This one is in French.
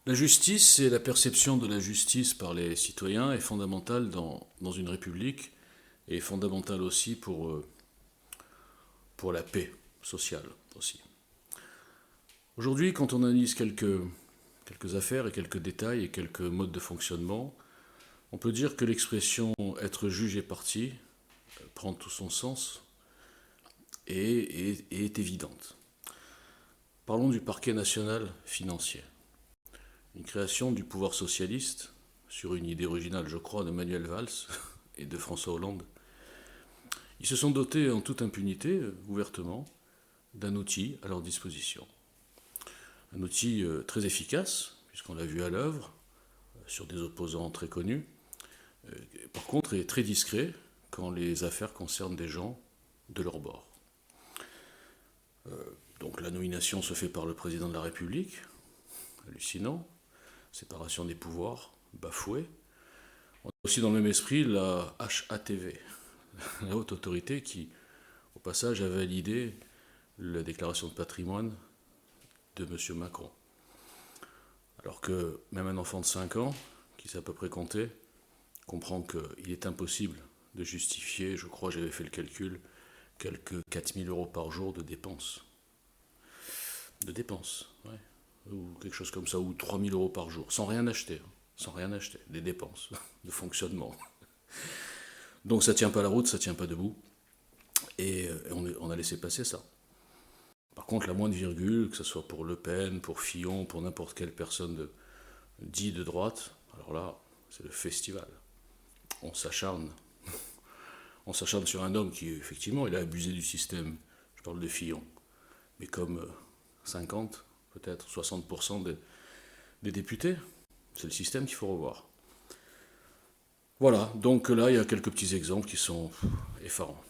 La justice et la perception de la justice par les citoyens est fondamentale dans une république et est fondamentale aussi pour la paix sociale aussi. Aujourd'hui, quand on analyse quelques affaires et quelques détails et quelques modes de fonctionnement, on peut dire que l'expression être juge et partie prend tout son sens et est évidente. Parlons du parquet national financier. Une création du pouvoir socialiste, sur une idée originale, je crois, de Manuel Valls et de François Hollande. Ils se sont dotés en toute impunité, ouvertement, d'un outil à leur disposition. Un outil très efficace, puisqu'on l'a vu à l'œuvre, sur des opposants très connus. Par contre, est très discret quand les affaires concernent des gens de leur bord. Donc la nomination se fait par le président de la République, hallucinant, séparation des pouvoirs, bafouée. On a aussi dans le même esprit la HATV, la haute autorité qui, au passage, a validé la déclaration de patrimoine de M. Macron. Alors que même un enfant de 5 ans, qui sait à peu près compter, comprend qu'il est impossible de justifier, je crois, j'avais fait le calcul, quelques 4000 euros par jour de dépenses. De dépenses, ouais. Ou quelque chose comme ça, ou 3000 euros par jour, sans rien acheter, sans rien acheter, des dépenses de fonctionnement. Donc ça tient pas la route, ça tient pas debout, et on a laissé passer ça. Par contre, la moindre virgule, que ce soit pour Le Pen, pour Fillon, pour n'importe quelle personne dit de droite, alors là, c'est le festival. On s'acharne. On s'acharne sur un homme qui, effectivement, il a abusé du système. Je parle de Fillon. Mais comme 50, peut-être 60% des députés, c'est le système qu'il faut revoir. Voilà, donc là, il y a quelques petits exemples qui sont effarants.